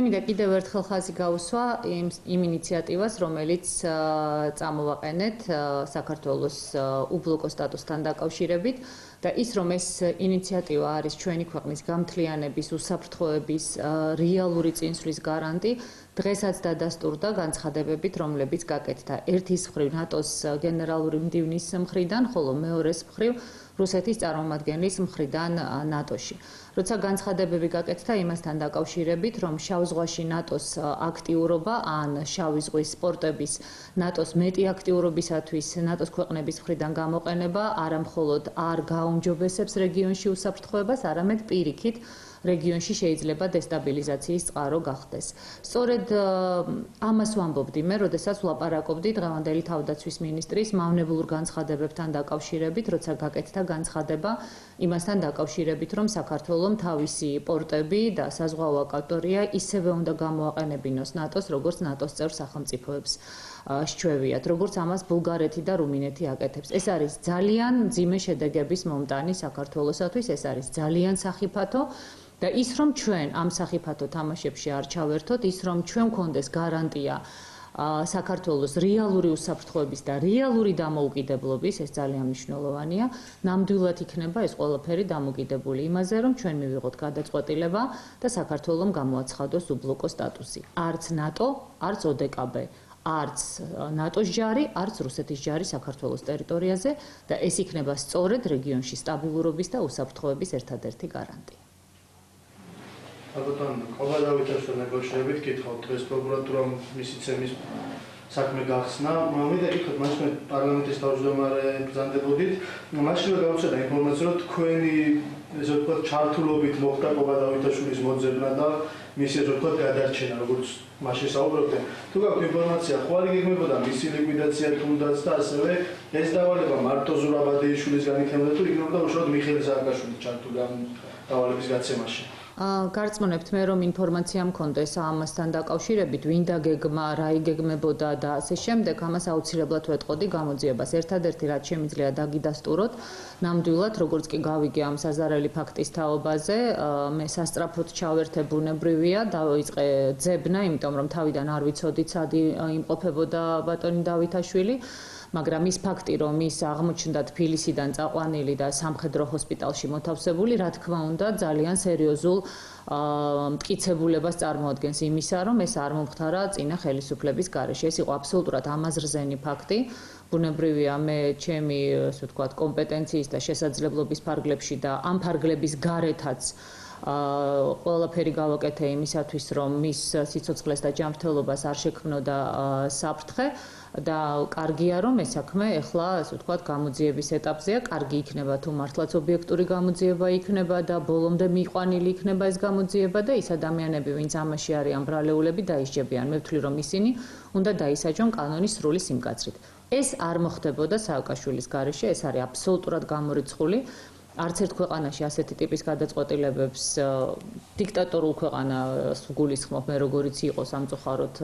მე მინდა კიდევ ერთხელ ხაზი გავუსვა იმ ინიციატივას, რომელიც წამოვაყენეთ საქართველოს უბლოკო სტატუსთან დაკავშირებით და ის რომ ეს ინიციატივა არის ჩვენი ქვეყნის გამთლიანების, უსაფრთხოების, რეალური წინსვლის გარანტი, დღესაც დადასტურდა განცხადებებით, რომლებიც გაკეთდა ერთის მხრივ ნატოს გენერალური მდივნის მხრიდან, ხოლო მეორეს მხრივ რუსეთის წარმომადგენლის მხრიდან ნატოში. როცა განცხადებები გაკეთდა იმასთან დაკავშირებით, რომ შავ ზღვაში ნატოს აქტიურობა ან შავი ზღვის სპორტების ნატოს მეტი აქტიურობისათვის ნატოს ქვეყნების მხრიდან გამოყენება არა მხოლოდ არ გააუმჯობესებს რეგიონში უსაფრთხოებას, არამედ პირიქით რეგიონში შეიძლება დესტაბილიზაციის წყარო გახდეს. სწორედ ამას ვამბობდი მე, როდესაც ვლაპარაკობდი დღევანდელი თავდაცვის მინისტრის მავნებლურ განცხადებებთან დაკავშირებით, როცა გაკეთდა განცხადება იმასთან დაკავშირებით, რომ საქართველოს თავისი პორტები და საზღვაო აკვატორია ისევე უნდა გამოაყენებინოს ნატოს, როგორც ნატოს წევრ სახელმწიფოებს სჩვევიათ, როგორც ამას ბულგარეთი და რუმინეთი აკეთებს. ეს არის ძალიან მძიმე შედეგების მომტანი საქართველოსათვის, ეს არის ძალიან სახიფათო და ის რომ ჩვენ ამ სახიფათო თამაშებში არ ჩავერთოთ, ის რომ ჩვენ გქონდეს გარანტია საქართველოს რეალური უსაფრთხოების და რეალური დამოუკიდებლობის, ეს ძალიან მნიშვნელოვანია. ნამდვილად იქნება ეს ყველაფერი დამოკიდებული იმაზე, რომ ჩვენ მივიღოთ გადაწყვეტილება და საქართველოს გამოაცხადოს უბლოკო სტატუსი. არც ნატო, არც ოდკბ, არც ნატოს ჯარი, არც რუსეთის ჯარი საქართველოს ტერიტორიაზე და ეს იქნება სწორედ რეგიონში სტაბილურობის და უსაფრთხოების ერთადერთი გარანტი. ალბათ ყოველდღიურ ნეგოციაციებით კითხავთ დღეს პროკურატურამ მისი ცემის საქმე გახსნა. მინდა გითხრათ, მაშინ პარლამენტის თავმჯდომარე ბრძანდებოდით, მაშინ გავუცედა ინფორმაცია, რომ თქვენი ესე ვთქვათ ჩართულობით მოხდა ყობადავითაშვილის მოძებნა და მისი ესე ვთქვათ გადარჩენა, როგორც მაშინ საუბრობდნენ. თუ გაქვთ ინფორმაცია, ხო არ იგეგმებოდა მისი ლიკვიდაცია თუნდაც და ასევე ეს დავალება მარტო ზურაბადიშვილისგან იქნებოდა თუ იგეგმებოდა უშუალოდ მიხეილ სააკაშვილის ჩართული ამ დავალების გაცემაში. გარწმუნებთ მე რომ ინფორმაცია მქონდეს ამასთან დაკავშირებით, ვინ დაგეგმა, რა იგეგმებოდა და ასე შემდეგ, ამას აუცილებლად ვეტყოდი გამოძიებას. ერთადერთი რაც შემიძლია დაგიდასტუროთ, ნამდვილად როგორც კი გავიგე ამ საზარელი ფაქტის თაობაზე, მე სასწრაფოდ ჩავერთე ბუნებრივია, დავიწყე ძებნა, იმიტომ რომ თავიდან არ ვიცოდით სად იმყოფებოდა ბატონი დავითაშვილი. მაგრამ ის ფაქტი, რომ ის აღმოჩნდა თბილისიდან წაყვანილი და სამხედრო ჰოსპიტალში მოთავსებული, რა თქმა უნდა, ძალიან სერიოზულ მტკიცებულებას წარმოადგენს იმისა, რომ ეს არ მომხდარა წინა ხელისუფლების გარეშე. ეს იყო აბსოლუტურად ამაზრზენი ფაქტი. ბუნებრივია, მე ჩემი, ასე ვთქვათ, კომპეტენციის და შესაძლებლობის ფარგლებში და ამ ფარგლების გარეთაც ყველაფერი გავაკეთე იმისათვის, რომ მის სიცოცხლეს და ჯანმრთელობას არ შექმნოდა საფრთხე და კარგია, რომ ეს საქმე ახლა, ასე ვთქვათ, გამოძიების ეტაპზეა. კარგი იქნება თუ მართლაც ობიექტური გამოძიება იქნება და ბოლომდე მიყვანილი იქნება ეს გამოძიება და ის ადამიანები, ვინც ამაში არიან ბრალეულები, დაისჯებიან. მე ვთვლი, რომ ისინი უნდა დაისაჯონ კანონის სრული სიმკაცრით. ეს არ მოხდებოდა სააკაშვილის გარეშე, ეს არის აბსოლუტურად გამორიცხული. არც ერთ ქვეყანაში ასეთი ტიპის გადაწყვეტილებებს დიქტატორულ ქვეყანას გულისხმობ მე როგორიც იყო სამწუხაროდ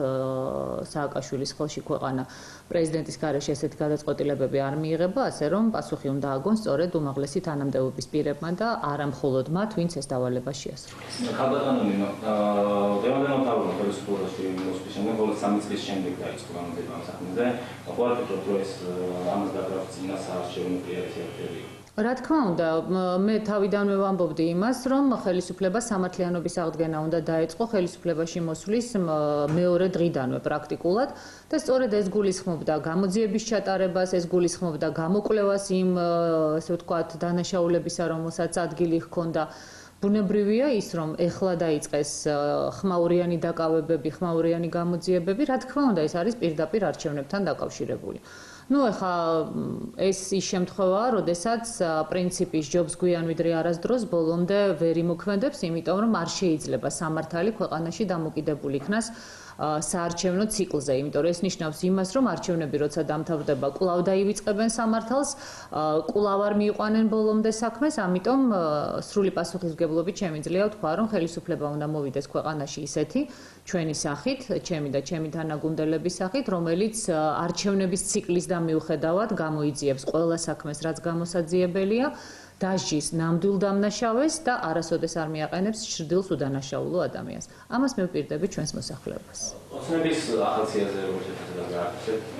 სააკაშვილის ხელში ქვეყანა პრეზიდენტის გარეშე ესეთი გადაწყვეტილებები არ მიიღება, ასე რომ პასუხი უნდა აგონ სწორედ უმაღლესი თანამდებობის პირებმა და არა მხოლოდ მათ, ვინც ეს დავალება შეასრულეს. ხალბატონი, დღევანდელ მთავრობამ ხელისუფლებაში მოსვლის შემდეგ, ბოლო 3 წლის შემდეგ დაიწყო გამოძიება ამ საქმეზე. ყოველ ფიქრობ, რომ ეს ამას დაგრაფს წინა საარჩევნო პრიორიტეტები. რა თქმა უნდა, მე თავიდანვე ვამბობდი იმას, რომ ხელისუფლება სამართლიანობის აღდგენა უნდა დაეწყო ხელისუფლებაში მოსვლის მეორე დღიდანვე პრაქტიკულად და სწორედ ეს გულისხმობდა გამოძიების ჩატარებას, ეს გულისხმობდა გამოკვლევას იმ, ასე ვთქვათ, დანაშაულებისა, რომელსაც ადგილი ჰქონდა. ბუნებრივია ის, რომ ეხლა დაიწყეს ხმაურიანი დაკავებები, ხმაურიანი გამოძიებები, რა თქმა უნდა, ეს არის პირდაპირ არჩევნებთან დაკავშირებული. ეხლა ეს ის შემთხვევაა, როდესაც პრინციპის ჯობს გვიან ვიდრე არასდროს ბოლომდე ვერ იმოქმედებს, იმიტომ რომ არ შეიძლება სამართალი ქვეყანაში დამოკიდებული იქნას საარჩევნო ციკლზე, იმიტომ რომ ეს ნიშნავს იმას, რომ არჩევნები როცა დამთავრდება, კვლავ დაივიწყებენ სამართალს, კვლავ არ მიიყვანენ ბოლომდე საქმეს, ამიტომ სრული პასუხისმგებლობით შემიძლია ვთქვა, რომ ხელისუფლება უნდა მოვიდეს ქვეყანაში ისეთი ჩვენი სახით, ჩემი და ჩემი თანაგუნდელების სახით, რომელიც არჩევნების ციკლის და მიუხედავად გამოიძიებს ყველა საქმეს, რაც გამოსაძიებელია დაჟის ნამდვილ დამნაშავეს და არასოდეს არ მიაყენებს ჩრდილს უდანაშაულო ადამიანს. ამას მე ვპირდები ჩვენს მოსახლეობას. ოცნების ახალციაზე როგორ შეფასებას გააკეთებთ?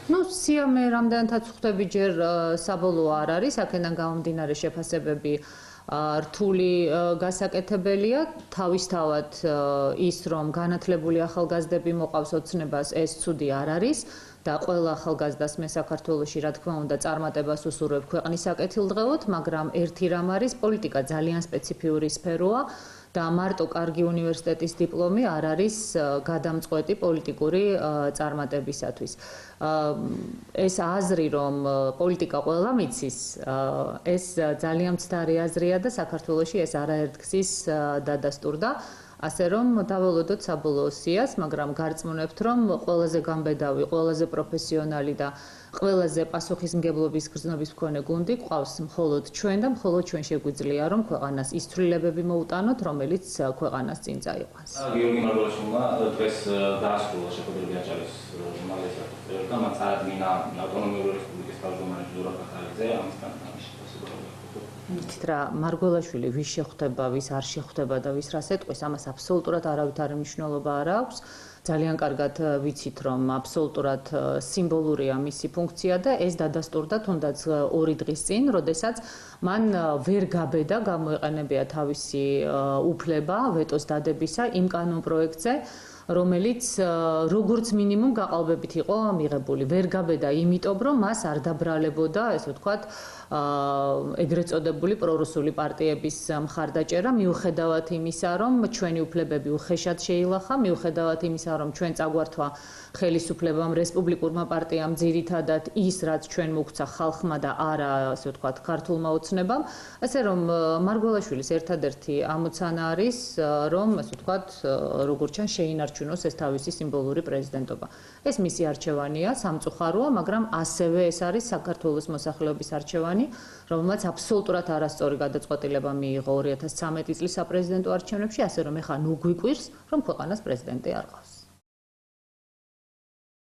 ნუ სია მე რამდენადაც ხვდები ჯერ საბოლოო არ არის, აქედან გამომდინარე შეფასებები რთული გასაკეთებელია, თავისთავად ის რომ განათლებული ახალგაზრდები მოყავს ოცნებას, ეს ცუდი არ არის და ყველა ახალგაზრდას მე საქართველოში რა თქმა უნდა წარმატებას უსურვებ ქვეყნის საკეთილდღეოდ, მაგრამ ერთი რამ არის, პოლიტიკა ძალიან სპეციფიური სფეროა და მარტო კარგი უნივერსიტეტის დიპლომი არ არის გადამწყვეტი პოლიტიკური წარმატებისათვის. ეს აზრი, რომ პოლიტიკა ყველამ იცის, ეს ძალიან მცდარი აზრია და საქართველოში ეს არაერთგზის დადასტურდა. ასე რომ დაველოდოთ საბოლოო სიას, მაგრამ გარწმუნებთ, რომ ყველაზე გამბედავი, ყველაზე პროფესიონალი და ყველაზე პასუხისმგებლობის გრძნობის მქონე გუნდი გვყავს მხოლოდ ჩვენ და მხოლოდ ჩვენ შეგვიძლია რომ ქვეყანას ის ცვლილებები მოუტანოთ, რომელიც ქვეყანას წინ წაიყვანს. გიორგი მარგველაშვილმა დღეს დაასრულა შეხვედრები აჭარის ჟურნალისტთა და მათ წარადგინა ავტონომიური რესპუბლიკის თავმჯდომარე ზურაბ ახალაძე ამისგან იცით რა, მარგველაშვილი ვის შეხვდება, ვის არ შეხვდება და ვის რას ეტყვის, ამას აბსოლუტურად არავითარი მნიშვნელობა არ აქვს. ძალიან კარგად ვიცით, რომ აბსოლუტურად სიმბოლურია მისი ფუნქცია და ეს დადასტურდა თუნდაც 2 დღის წინ, როდესაც მან ვერ გაბედა გამოეყენებია თავისი უფლება ვეტოს დადებისა იმ კანონპროექტზე, რომელიც როგორც მინიმუმ გაყალბებით იყო მიღებული. ვერ გაბედა იმიტომ, რომ მას არ დაბრალებოდა, ესე ვთქვათ, ეგრეთ წოდებული პრორუსული პარტიების მხარდაჭერა, მიუხედავად იმისა, რომ ჩვენი უფლებები უხეშად შეილახა, მიუხედავად იმისა, რომ ჩვენ წაგვართვა ხელისუფლებამ, რესპუბლიკურმა პარტიამ ძირითადად ის, რაც ჩვენ მოგცა ხალხმა და არა, ასე ვთქვათ, ქართულმა ოცნებამ, ასე რომ მარგველაშვილის ერთადერთი ამოცანა არის, რომ, ასე ვთქვათ, როგორც ჩანს შეინარჩუნოს ეს თავისი სიმბოლური პრეზიდენტობა. ეს მისი არჩევანია, სამწუხაროა, მაგრამ ასევე ეს არის საქართველოს მოსახლეობის არჩევანი, რომელმაც აბსოლუტურად არასწორი გადაწყვეტილება მიიღო 2013 წლის საპრეზიდენტო არჩევნებში, ასე რომ ეხლა ნუ გვიკვირს, რომ ქვეყანას პრეზიდენტი არ ყავს.